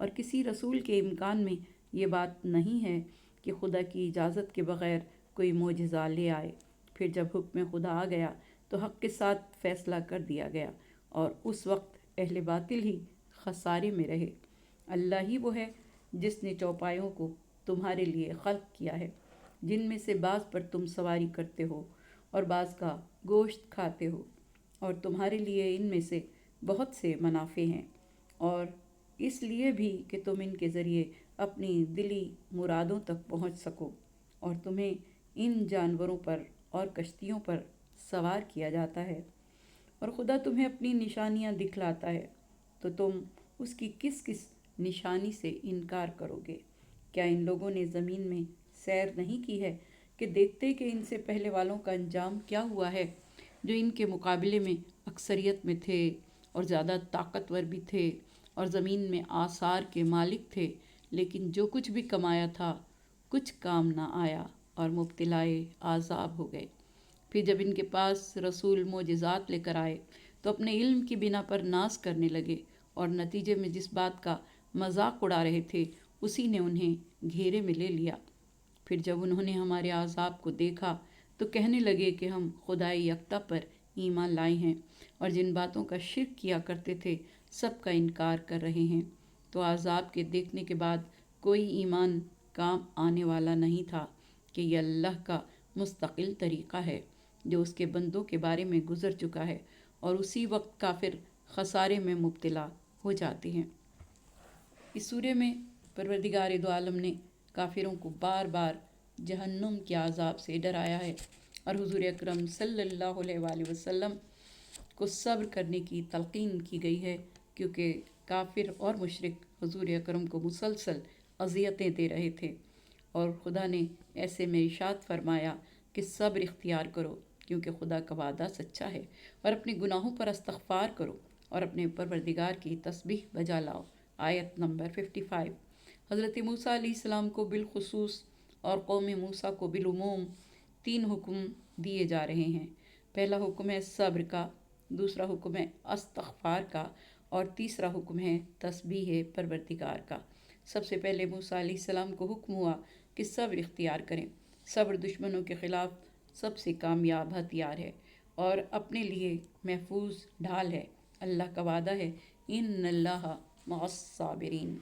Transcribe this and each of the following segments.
اور کسی رسول کے امکان میں یہ بات نہیں ہے کہ خدا کی اجازت کے بغیر کوئی معجزہ لے آئے۔ پھر جب حکم خدا آ گیا تو حق کے ساتھ فیصلہ کر دیا گیا، اور اس وقت اہل باطل ہی خسارے میں رہے۔ اللہ ہی وہ ہے جس نے چوپایوں کو تمہارے لیے خلق کیا ہے، جن میں سے بعض پر تم سواری کرتے ہو اور بعض کا گوشت کھاتے ہو، اور تمہارے لیے ان میں سے بہت سے منافع ہیں، اور اس لیے بھی کہ تم ان کے ذریعے اپنی دلی مرادوں تک پہنچ سکو، اور تمہیں ان جانوروں پر اور کشتیوں پر سوار کیا جاتا ہے، اور خدا تمہیں اپنی نشانیاں دکھلاتا ہے، تو تم اس کی کس کس نشانی سے انکار کرو گے؟ کیا ان لوگوں نے زمین میں سیر نہیں کی ہے کہ دیکھتے کہ ان سے پہلے والوں کا انجام کیا ہوا ہے، جو ان کے مقابلے میں اکثریت میں تھے اور زیادہ طاقتور بھی تھے اور زمین میں آثار کے مالک تھے، لیکن جو کچھ بھی کمایا تھا کچھ کام نہ آیا اور مبتلائے عذاب ہو گئے۔ پھر جب ان کے پاس رسول معجزات لے کر آئے تو اپنے علم کی بنا پر ناز کرنے لگے، اور نتیجے میں جس بات کا مذاق اڑا رہے تھے اسی نے انہیں گھیرے میں لے لیا۔ پھر جب انہوں نے ہمارے عذاب کو دیکھا تو کہنے لگے کہ ہم خدائے یکتا پر ایمان لائے ہیں، اور جن باتوں کا شرک کیا کرتے تھے سب کا انکار کر رہے ہیں۔ تو عذاب کے دیکھنے کے بعد کوئی ایمان کام آنے والا نہیں تھا کہ یہ اللہ کا مستقل طریقہ ہے جو اس کے بندوں کے بارے میں گزر چکا ہے، اور اسی وقت کافر خسارے میں مبتلا ہو جاتے ہیں۔ اس سورے میں پروردگار دو عالم نے کافروں کو بار بار جہنم کے عذاب سے ڈرایا ہے، اور حضور اکرم صلی اللہ علیہ وآلہ وسلم کو صبر کرنے کی تلقین کی گئی ہے، کیونکہ کافر اور مشرک حضور اکرم کو مسلسل اذیتیں دے رہے تھے، اور خدا نے ایسے میں ارشاد فرمایا کہ صبر اختیار کرو، کیونکہ خدا کا وعدہ سچا ہے، اور اپنے گناہوں پر استغفار کرو اور اپنے پروردگار کی تسبیح بجا لاؤ۔ آیت نمبر 55۔ حضرت موسیٰ علیہ السلام کو بالخصوص اور قوم موسیٰ کو بالعموم 3 حکم دیے جا رہے ہیں۔ پہلا حکم ہے صبر کا، دوسرا حکم ہے استغفار کا، اور تیسرا حکم ہے تسبیح پروردگار کا۔ سب سے پہلے موسیٰ علیہ السلام کو حکم ہوا کہ صبر اختیار کریں۔ صبر دشمنوں کے خلاف سب سے کامیاب ہتھیار ہے اور اپنے لیے محفوظ ڈھال ہے۔ اللہ کا وعدہ ہے، ان اللہ مع الصابرین،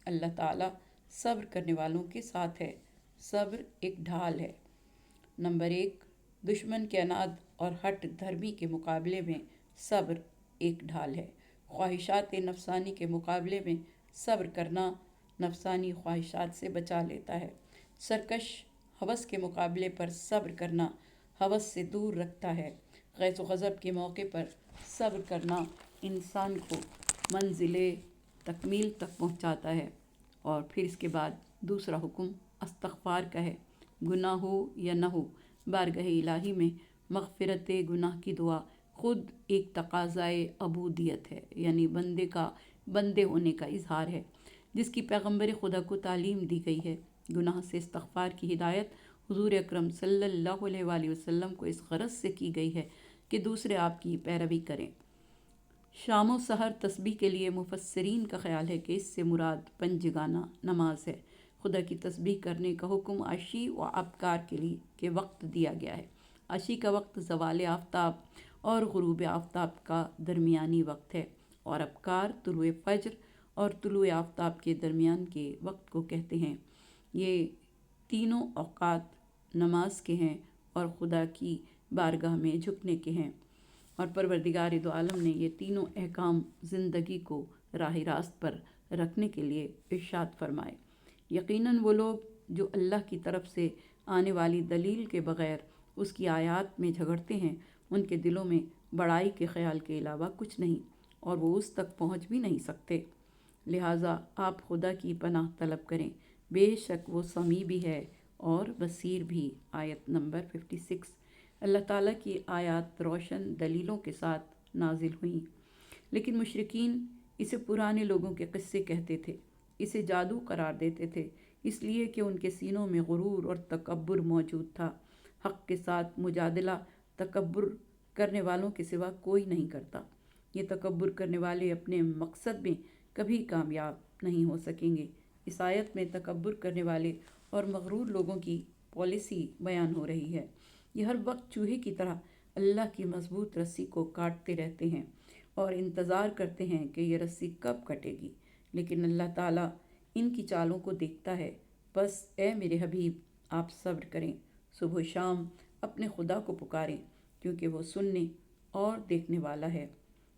اللہ تعالیٰ صبر کرنے والوں کے ساتھ ہے۔ صبر ایک ڈھال ہے۔ نمبر 1، دشمن کے عناد اور ہٹ دھرمی کے مقابلے میں صبر ایک ڈھال ہے۔ خواہشات نفسانی کے مقابلے میں صبر کرنا نفسانی خواہشات سے بچا لیتا ہے۔ سرکش ہوس کے مقابلے پر صبر کرنا ہوس سے دور رکھتا ہے۔ غیظ و غضب کے موقع پر صبر کرنا انسان کو منزل تکمیل تک پہنچاتا ہے۔ اور پھر اس کے بعد دوسرا حکم استغفار کا ہے۔ گناہ ہو یا نہ ہو، بارگاہ الہی میں مغفرت گناہ کی دعا خود ایک تقاضائے عبودیت ہے، یعنی بندے کا بندے ہونے کا اظہار ہے، جس کی پیغمبر خدا کو تعلیم دی گئی ہے۔ گناہ سے استغفار کی ہدایت حضور اکرم صلی اللہ علیہ وآلہ وسلم کو اس غرض سے کی گئی ہے کہ دوسرے آپ کی پیروی کریں۔ شام و سحر تسبیح کے لیے مفسرین کا خیال ہے کہ اس سے مراد پنجگانہ نماز ہے۔ خدا کی تسبیح کرنے کا حکم عشی و ابکار کے وقت دیا گیا ہے۔ عشی کا وقت زوال آفتاب اور غروب آفتاب کا درمیانی وقت ہے، اور ابکار طلوع فجر اور طلوع آفتاب کے درمیان کے وقت کو کہتے ہیں۔ یہ تینوں اوقات نماز کے ہیں اور خدا کی بارگاہ میں جھکنے کے ہیں، اور پروردگار دو عالم نے یہ تینوں احکام زندگی کو راہ راست پر رکھنے کے لیے ارشاد فرمائے۔ یقیناً وہ لوگ جو اللہ کی طرف سے آنے والی دلیل کے بغیر اس کی آیات میں جھگڑتے ہیں، ان کے دلوں میں بڑائی کے خیال کے علاوہ کچھ نہیں، اور وہ اس تک پہنچ بھی نہیں سکتے۔ لہٰذا آپ خدا کی پناہ طلب کریں، بے شک وہ سمیع بھی ہے اور بصیر بھی۔ آیت نمبر 56۔ اللہ تعالیٰ کی آیات روشن دلیلوں کے ساتھ نازل ہوئیں، لیکن مشرکین اسے پرانے لوگوں کے قصے کہتے تھے، اسے جادو قرار دیتے تھے، اس لیے کہ ان کے سینوں میں غرور اور تکبر موجود تھا۔ حق کے ساتھ مجادلہ تکبر کرنے والوں کے سوا کوئی نہیں کرتا۔ یہ تکبر کرنے والے اپنے مقصد میں کبھی کامیاب نہیں ہو سکیں گے۔ اس آیت میں تکبر کرنے والے اور مغرور لوگوں کی پالیسی بیان ہو رہی ہے۔ یہ ہر وقت چوہے کی طرح اللہ کی مضبوط رسی کو کاٹتے رہتے ہیں اور انتظار کرتے ہیں کہ یہ رسی کب کٹے گی، لیکن اللہ تعالیٰ ان کی چالوں کو دیکھتا ہے۔ بس اے میرے حبیب، آپ صبر کریں، صبح و شام اپنے خدا کو پکاریں، کیونکہ وہ سننے اور دیکھنے والا ہے۔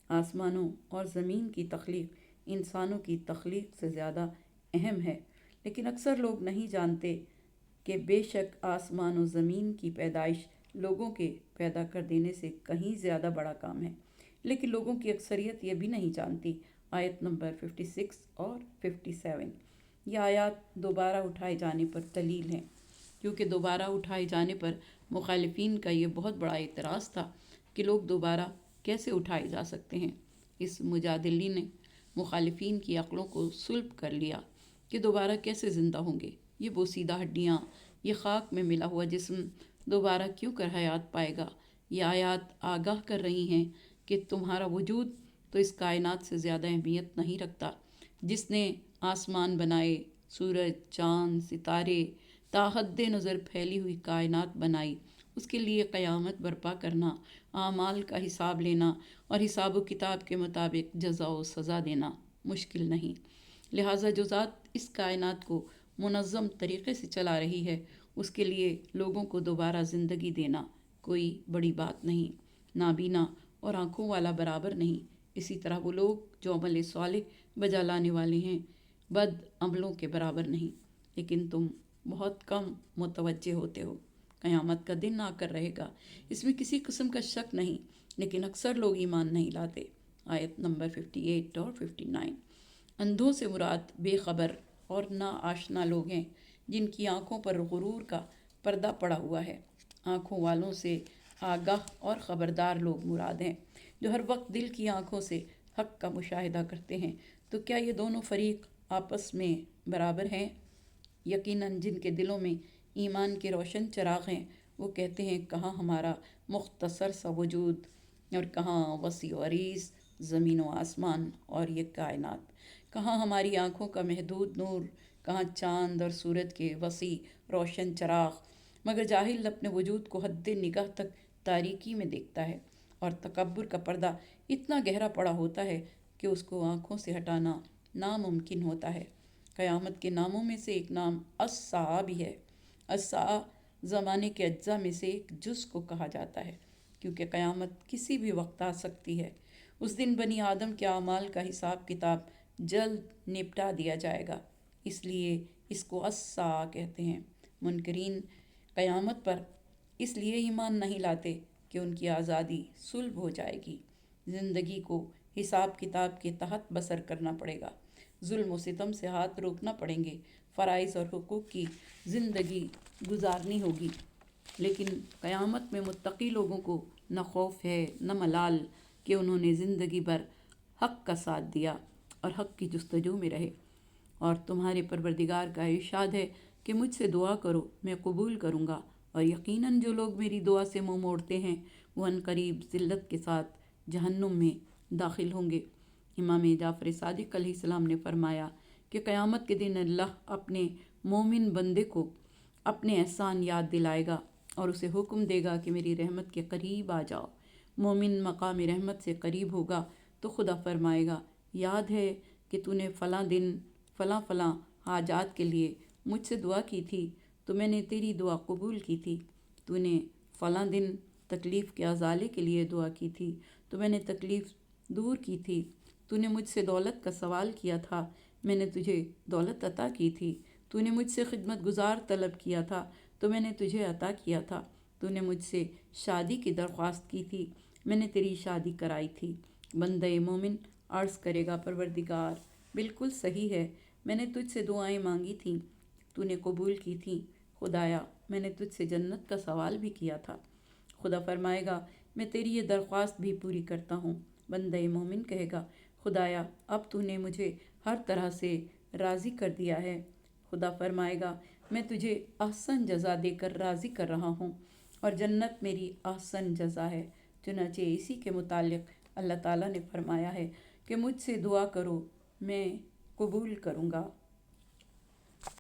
آسمانوں اور زمین کی تخلیق انسانوں کی تخلیق سے زیادہ اہم ہے، لیکن اکثر لوگ نہیں جانتے کہ بے شک آسمان و زمین کی پیدائش لوگوں کے پیدا کر دینے سے کہیں زیادہ بڑا کام ہے، لیکن لوگوں کی اکثریت یہ بھی نہیں جانتی۔ آیت نمبر 56 اور 57 یہ آیات دوبارہ اٹھائے جانے پر دلیل ہیں، کیونکہ دوبارہ اٹھائے جانے پر مخالفین کا یہ بہت بڑا اعتراض تھا کہ لوگ دوبارہ کیسے اٹھائے جا سکتے ہیں۔ اس مجادلے نے مخالفین کی عقلوں کو سلب کر لیا کہ دوبارہ کیسے زندہ ہوں گے، یہ بوسیدہ ہڈیاں، یہ خاک میں ملا ہوا جسم دوبارہ کیوں کر حیات پائے گا۔ یہ آیات آگاہ کر رہی ہیں کہ تمہارا وجود تو اس کائنات سے زیادہ اہمیت نہیں رکھتا۔ جس نے آسمان بنائے، سورج، چاند، ستارے، تا حد نظر پھیلی ہوئی کائنات بنائی، اس کے لیے قیامت برپا کرنا، اعمال کا حساب لینا اور حساب و کتاب کے مطابق جزا و سزا دینا مشکل نہیں۔ لہٰذا جو ذات اس کائنات کو منظم طریقے سے چلا رہی ہے، اس کے لیے لوگوں کو دوبارہ زندگی دینا کوئی بڑی بات نہیں۔ نابینا اور آنکھوں والا برابر نہیں، اسی طرح وہ لوگ جو عمل صالح بجا لانے والے ہیں بد عملوں کے برابر نہیں، لیکن تم بہت کم متوجہ ہوتے ہو۔ قیامت کا دن آ کر رہے گا، اس میں کسی قسم کا شک نہیں، لیکن اکثر لوگ ایمان نہیں لاتے۔ آیت نمبر 58 اور 59 اندھوں سے مراد بے خبر اور نا آشنا لوگ ہیں جن کی آنکھوں پر غرور کا پردہ پڑا ہوا ہے۔ آنکھوں والوں سے آگاہ اور خبردار لوگ مراد ہیں، جو ہر وقت دل کی آنکھوں سے حق کا مشاہدہ کرتے ہیں۔ تو کیا یہ دونوں فریق آپس میں برابر ہیں؟ یقیناً جن کے دلوں میں ایمان کے روشن چراغ ہیں، وہ کہتے ہیں کہاں ہمارا مختصر سا وجود اور کہاں وسیع و عریض زمین و آسمان اور یہ کائنات، کہاں ہماری آنکھوں کا محدود نور، کہاں چاند اور سورج کے وسیع روشن چراغ۔ مگر جاہل اپنے وجود کو حد نگاہ تک تاریکی میں دیکھتا ہے، اور تکبر کا پردہ اتنا گہرا پڑا ہوتا ہے کہ اس کو آنکھوں سے ہٹانا ناممکن ہوتا ہے۔ قیامت کے ناموں میں سے ایک نام الساعہ بھی ہے۔ الساعہ زمانے کے اجزاء میں سے ایک جز کو کہا جاتا ہے، کیونکہ قیامت کسی بھی وقت آ سکتی ہے۔ اس دن بنی آدم کے اعمال کا حساب کتاب جلد نپٹا دیا جائے گا، اس لیے اس کو الساعہ کہتے ہیں۔ منکرین قیامت پر اس لیے ایمان نہیں لاتے کہ ان کی آزادی سلب ہو جائے گی، زندگی کو حساب کتاب کے تحت بسر کرنا پڑے گا، ظلم و ستم سے ہاتھ روکنا پڑیں گے، فرائض اور حقوق کی زندگی گزارنی ہوگی۔ لیکن قیامت میں متقی لوگوں کو نہ خوف ہے نہ ملال کہ انہوں نے زندگی بھر حق کا ساتھ دیا اور حق کی جستجو میں رہے۔ اور تمہارے پروردگار کا ارشاد ہے کہ مجھ سے دعا کرو، میں قبول کروں گا، اور یقیناً جو لوگ میری دعا سے منہ موڑتے ہیں وہ عنقریب ذلت کے ساتھ جہنم میں داخل ہوں گے۔ امام جعفر صادق علیہ السلام نے فرمایا کہ قیامت کے دن اللہ اپنے مومن بندے کو اپنے احسان یاد دلائے گا اور اسے حکم دے گا کہ میری رحمت کے قریب آ جاؤ۔ مومن مقام رحمت سے قریب ہوگا تو خدا فرمائے گا، یاد ہے کہ تو نے فلاں دن فلاں فلاں حاجات کے لیے مجھ سے دعا کی تھی تو میں نے تیری دعا قبول کی تھی۔ تو نے فلاں دن تکلیف کے ازالے کے لیے دعا کی تھی تو میں نے تکلیف دور کی تھی۔ تو نے مجھ سے دولت کا سوال کیا تھا، میں نے تجھے دولت عطا کی تھی۔ تو نے مجھ سے خدمت گزار طلب کیا تھا تو میں نے تجھے عطا کیا تھا۔ تو نے مجھ سے شادی کی درخواست کی تھی، میں نے تیری شادی کرائی تھی۔ بندہ مومن عرض کرے گا، پروردگار بالکل صحیح ہے، میں نے تجھ سے دعائیں مانگی تھیں، تو نے قبول کی تھیں۔ خدایا میں نے تجھ سے جنت کا سوال بھی کیا تھا۔ خدا فرمائے گا، میں تیری یہ درخواست بھی پوری کرتا ہوں۔ بندہ مومن کہے گا، خدایا اب تو نے مجھے ہر طرح سے راضی کر دیا ہے۔ خدا فرمائے گا، میں تجھے احسن جزا دے کر راضی کر رہا ہوں، اور جنت میری احسن جزا ہے۔ چنانچہ اسی کے متعلق اللہ تعالیٰ نے فرمایا ہے کہ مجھ سے دعا کرو، میں قبول کروں گا۔